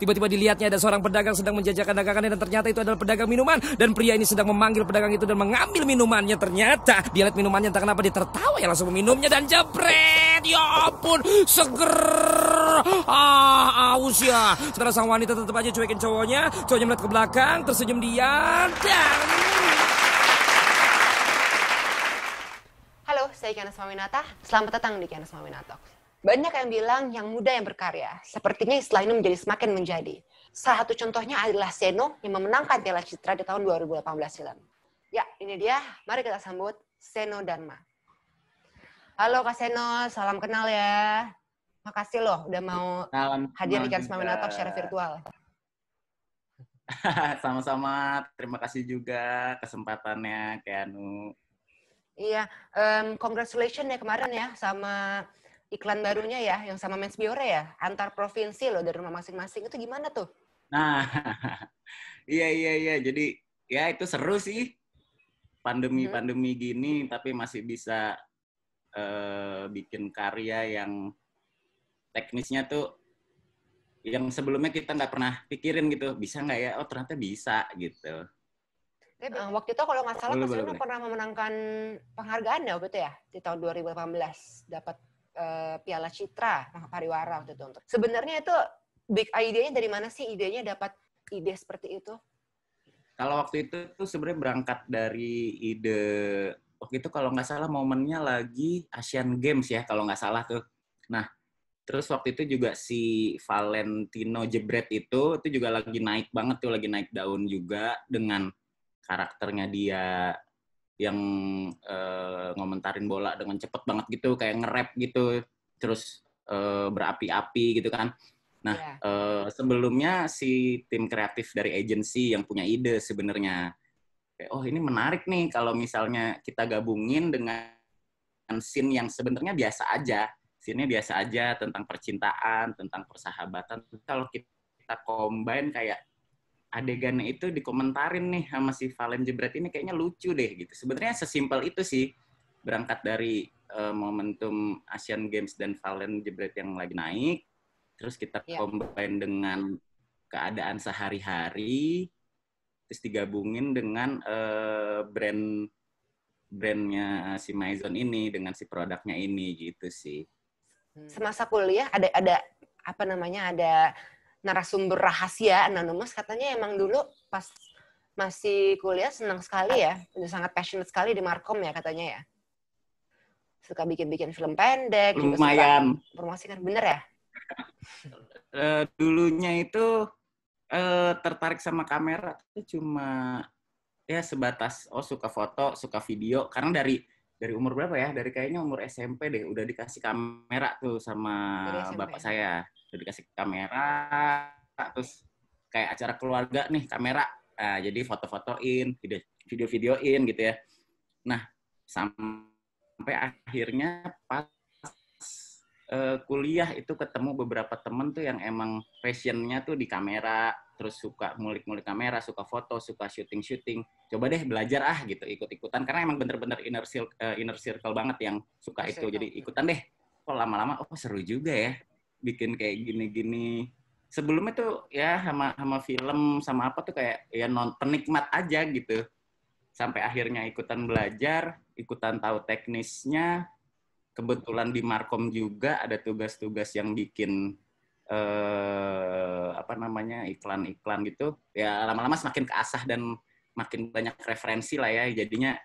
Tiba-tiba dilihatnya ada seorang pedagang sedang menjajakan dagangannya dan ternyata itu adalah pedagang minuman. Dan pria ini sedang memanggil pedagang itu dan mengambil minumannya. Ternyata dia lihat minumannya, entah kenapa dia tertawa ya, langsung meminumnya dan jebret. Ya ampun, seger. Aus ya. Setelah sang wanita tetap aja cuekin cowoknya. Cowoknya melihat ke belakang, tersenyum dia dan... Halo, saya Kiana Swaminata. Selamat datang di Kiana Swaminata. Banyak yang bilang yang muda yang berkarya. Sepertinya istilah ini menjadi semakin menjadi. Salah satu contohnya adalah Seno yang memenangkan Piala Citra di tahun 2018 silam. Ya, ini dia. Mari kita sambut Seno Dharma. Halo Kak Seno, salam kenal ya. Makasih loh udah mau hadir di Kiana Swaminata secara virtual. Sama-sama, terima kasih juga kesempatannya, Keanu. Iya, congratulations ya kemarin ya sama iklan barunya ya, yang sama Mens Biore ya, antar provinsi loh dari rumah masing-masing. Itu gimana tuh? Nah, iya. Jadi ya itu seru sih, pandemi gini, tapi masih bisa bikin karya yang teknisnya tuh yang sebelumnya kita nggak pernah pikirin gitu, bisa nggak ya? Oh ternyata bisa gitu. Waktu itu kalau nggak salah Mas Seno pernah memenangkan penghargaan ya waktu itu ya, di tahun 2018 dapat Piala Citra Pariwara waktu itu. Sebenarnya itu big idenya dari mana sih? Idenya dapat ide seperti itu? Kalau waktu itu tuh sebenarnya berangkat dari ide, waktu itu kalau nggak salah momennya lagi Asian Games ya, kalau nggak salah tuh. Nah, terus waktu itu juga si Valentino Jebret itu juga lagi naik banget tuh, lagi naik daun juga dengan karakternya dia yang ngomentarin bola dengan cepet banget gitu, kayak nge-rap gitu, terus berapi-api gitu kan. Nah, sebelumnya si tim kreatif dari agency yang punya ide sebenarnya, oh ini menarik nih kalau misalnya kita gabungin dengan scene yang sebenarnya biasa aja, scene-nya biasa aja tentang percintaan, tentang persahabatan. Kalau kita combine kayak adegannya itu dikomentarin nih sama si Valen Jebret ini kayaknya lucu deh gitu. Sebenarnya sesimpel itu sih, berangkat dari momentum Asian Games dan Valen Jebret yang lagi naik, terus kita combine dengan keadaan sehari-hari, terus digabungin dengan brandnya si Maison ini dengan si produknya ini gitu sih. Semasa kuliah ada apa namanya, ada narasumber rahasia anonymous katanya emang dulu pas masih kuliah senang sekali ya, udah sangat passionate sekali di Markom ya katanya ya. Suka bikin-bikin film pendek, lumayan. Juga suka promosikan, bener ya? Dulunya itu tertarik sama kamera itu cuma ya sebatas suka foto, suka video, karena dari umur berapa ya? Dari kayaknya umur SMP deh udah dikasih kamera tuh sama bapak saya. Udah dikasih kamera, terus kayak acara keluarga nih kamera. Nah, jadi foto-fotoin, video-videoin gitu ya. Nah, sampai akhirnya pas kuliah itu ketemu beberapa temen tuh yang emang passionnya tuh di kamera, terus suka ngulik-ngulik kamera, suka foto, suka syuting-syuting. Coba deh belajar gitu, ikut-ikutan. Karena emang bener-bener inner circle banget yang suka itu. Jadi ikutan deh. Kok lama-lama, seru juga ya bikin kayak gini-gini. Sebelumnya tuh ya sama film, sama apa tuh kayak ya penikmat aja gitu. Sampai akhirnya ikutan belajar, ikutan tahu teknisnya. Kebetulan di Markom juga ada tugas-tugas yang bikin iklan-iklan gitu. Ya lama-lama semakin keasah dan makin banyak referensi lah ya. Jadinya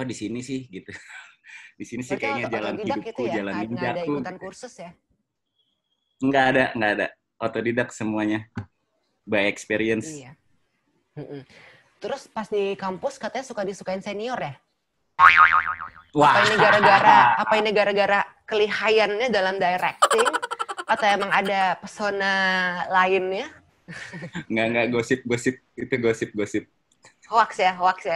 di sini sih gitu. Di sini sih kayaknya jalan hidupku, ya? jalan ninjaku. Nggak ada ikutan kursus ya? Nggak ada. Otodidak semuanya. By experience. Iya. Terus pas di kampus katanya suka disukain senior ya? Wah. Apa ini gara-gara kelihayannya dalam directing atau emang ada pesona lainnya? Enggak, gosip itu gosip. Hoax ya. Hoax.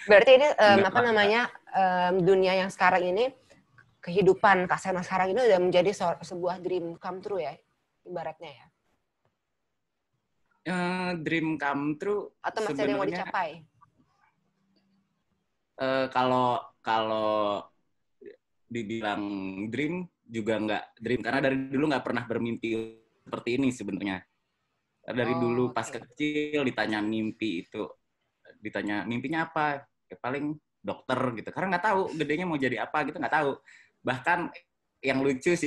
Berarti ini dunia yang sekarang ini, kehidupan Kak Seno sekarang ini udah menjadi sebuah dream come true ya, ibaratnya ya. Dream come true atau masih ada yang mau dicapai? Kalau dibilang dream juga nggak dream karena dari dulu nggak pernah bermimpi seperti ini sebenarnya. Dari dulu pas kecil ditanya mimpinya apa, ya paling dokter gitu. Karena nggak tahu gedenya mau jadi apa gitu, nggak tahu. Bahkan yang lucu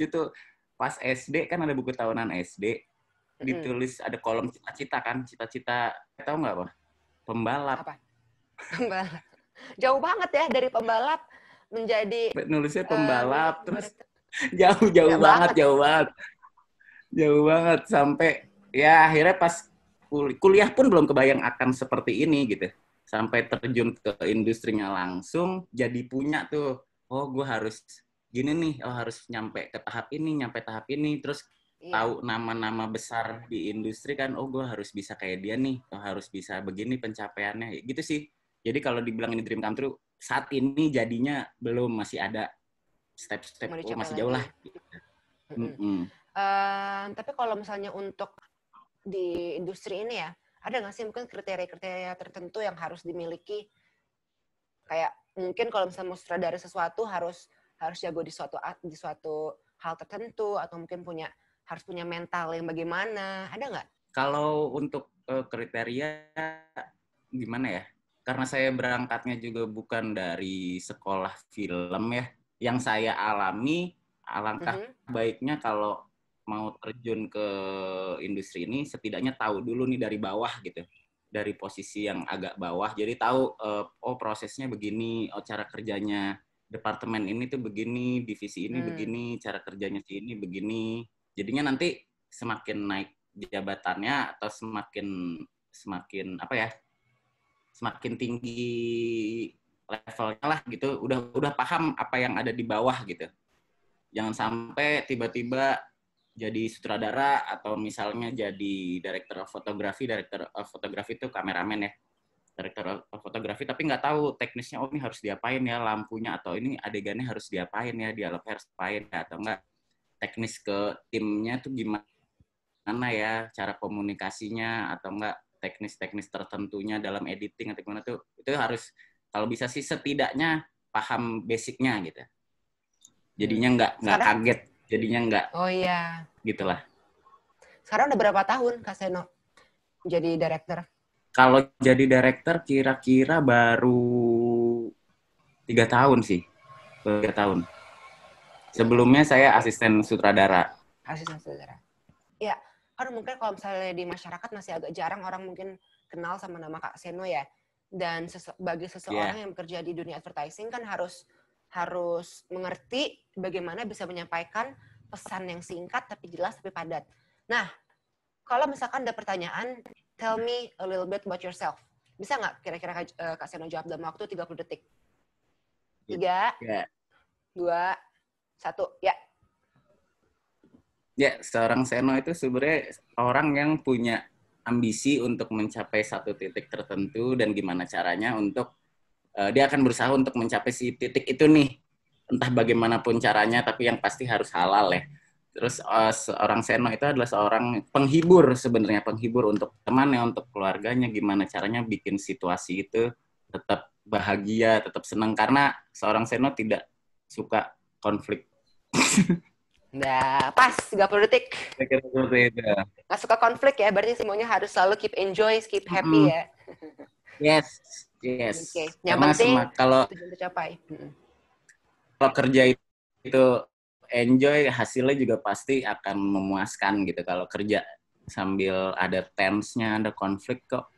tuh pas SD kan ada buku tahunan SD, ditulis ada kolom cita-cita kan, cita-cita tahu nggak apa? Pembalap. Apa? Pembalap. Jauh banget ya dari pembalap menjadi nulisnya pembalap terus jauh banget sampai ya akhirnya pas kuliah pun belum kebayang akan seperti ini gitu. Sampai terjun ke industrinya langsung jadi punya tuh, oh gue harus gini nih, oh harus nyampe tahap ini, terus tahu nama-nama besar di industri kan, oh gue harus bisa kayak dia nih, oh harus bisa begini pencapaiannya, gitu sih. Jadi kalau dibilang ini dream come true, saat ini jadinya belum, masih ada step-step, oh masih jauh lah. Tapi kalau misalnya untuk di industri ini ya, ada nggak sih mungkin kriteria-kriteria tertentu yang harus dimiliki? Kayak mungkin kalau misalnya mau sutradara sesuatu harus jago di suatu hal tertentu, atau mungkin harus punya mental yang bagaimana, ada nggak? Kalau untuk kriteria gimana ya? Karena saya berangkatnya juga bukan dari sekolah film ya, yang saya alami alangkah baiknya kalau mau terjun ke industri ini setidaknya tahu dulu nih dari bawah gitu, dari posisi yang agak bawah, jadi tahu oh prosesnya begini, oh cara kerjanya departemen ini tuh begini, divisi ini begini, cara kerjanya si ini begini, jadinya nanti semakin naik jabatannya atau semakin apa ya, semakin tinggi levelnya lah gitu, udah paham apa yang ada di bawah gitu. Jangan sampai tiba-tiba jadi sutradara atau misalnya jadi director of photography itu kameramen ya, director of photography, tapi nggak tahu teknisnya, oh ini harus diapain ya lampunya, atau ini adegannya harus diapain ya, dialognya harus diapain ya, atau enggak teknis ke timnya tuh gimana ya, cara komunikasinya, atau enggak teknis-teknis tertentunya dalam editing atau gimana tuh, itu harus kalau bisa sih setidaknya paham basicnya gitu. Jadinya nggak kaget, jadinya nggak. Oh iya. Gitulah. Sekarang udah berapa tahun Kak Seno jadi director? Kalau jadi director kira-kira baru 3 tahun sih, 3 tahun. Sebelumnya saya asisten sutradara. Asisten sutradara. Ya, kan mungkin kalau misalnya di masyarakat masih agak jarang orang mungkin kenal sama nama Kak Seno ya. Dan bagi seseorang yang bekerja di dunia advertising kan harus mengerti bagaimana bisa menyampaikan pesan yang singkat tapi jelas tapi padat. Nah, kalau misalkan ada pertanyaan, tell me a little bit about yourself. Bisa nggak kira-kira Kak Seno jawab dalam waktu 30 detik? 3, 2, 1, ya. Ya, seorang Seno itu sebenarnya orang yang punya ambisi untuk mencapai satu titik tertentu, dan gimana caranya untuk dia akan berusaha untuk mencapai si titik itu nih, entah bagaimanapun caranya, tapi yang pasti harus halal ya. Terus seorang Seno itu adalah seorang penghibur sebenarnya, penghibur untuk temannya, untuk keluarganya, gimana caranya bikin situasi itu tetap bahagia, tetap senang, karena seorang Seno tidak suka konflik. Nah, pas 30 detik. Nggak suka konflik ya, berarti semuanya harus selalu keep enjoy, keep happy ya. Yes. Okay. Yang penting kalau tercapai. Kalau kerja itu enjoy, hasilnya juga pasti akan memuaskan gitu. Kalau kerja sambil ada tense-nya, ada konflik kok,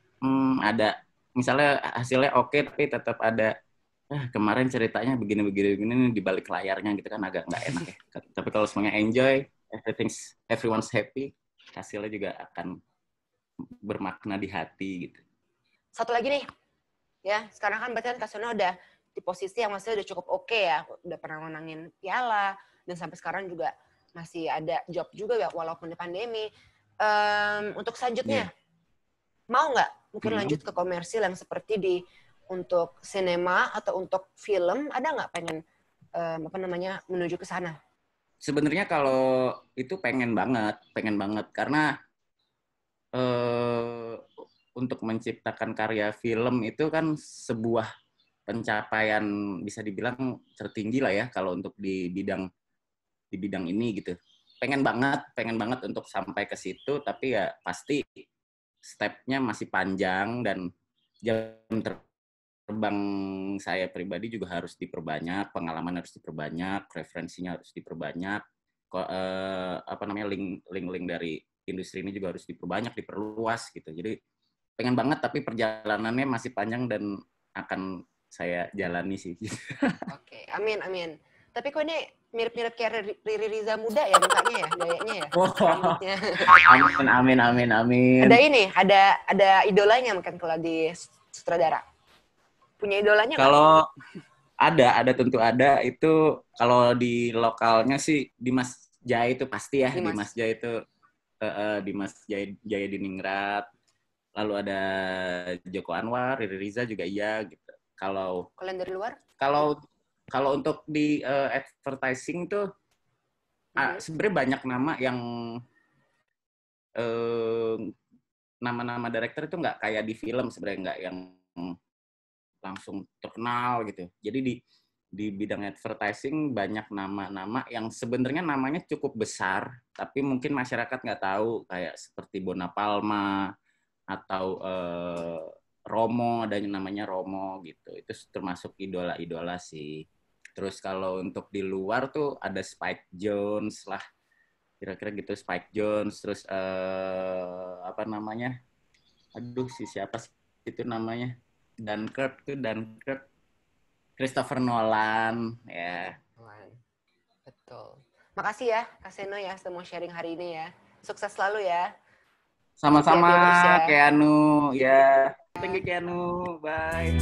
ada misalnya hasilnya oke, tapi tetap ada kemarin ceritanya begini di balik layarnya gitu kan, agak nggak enak ya. Tapi kalau semuanya enjoy, everyone's happy, hasilnya juga akan bermakna di hati gitu. Satu lagi nih, ya sekarang kan berarti Kak Seno udah di posisi yang masih udah cukup oke ya, udah pernah menangin piala, dan sampai sekarang juga masih ada job juga ya walaupun di pandemi. Untuk selanjutnya, mau nggak mungkin lanjut ke komersil yang seperti untuk sinema atau untuk film, ada nggak pengen menuju ke sana? Sebenarnya kalau itu pengen banget karena untuk menciptakan karya film itu kan sebuah pencapaian bisa dibilang tertinggi lah ya kalau untuk di bidang di bidang ini gitu. Pengen banget untuk sampai ke situ, tapi ya pasti step-nya masih panjang dan jam terbang saya pribadi juga harus diperbanyak, pengalaman harus diperbanyak, referensinya harus diperbanyak, link dari industri ini juga harus diperbanyak, diperluas gitu. Jadi pengen banget tapi perjalanannya masih panjang dan akan saya jalani sih. Oke, amin. Tapi kok ini mirip-mirip kayak Riri Riza muda ya mukanya ya, gayanya ya, rambutnya. Amin. Ada idolanya mungkin kalau di sutradara. Punya idolanya nggak? Kalau ada tentu ada. Itu kalau di lokalnya sih Dimas Jaya itu pasti ya. Dimas Jaya itu Dimas Jaya Diningrat. Lalu ada Joko Anwar, Riri Riza juga iya gitu. Kalau yang dari luar? Kalau untuk di advertising tuh sebenarnya banyak nama yang nama-nama director itu nggak kayak di film sebenarnya, nggak yang langsung terkenal gitu. Jadi di bidang advertising banyak nama-nama yang sebenarnya namanya cukup besar, tapi mungkin masyarakat nggak tahu, kayak seperti Bona Palma atau Romo, ada yang namanya Romo gitu. Itu termasuk idola-idola sih. Terus kalau untuk di luar tuh ada Spike Jonze lah, kira-kira gitu, Spike Jonze. Terus apa namanya? Aduh, siapa sih itu namanya? Dunkirk, Christopher Nolan, ya. Betul. Makasih ya, Kak Seno ya, sudah mau sharing hari ini ya. Sukses selalu ya. Sama-sama, Keanu. Ya, thank you Keanu. Bye.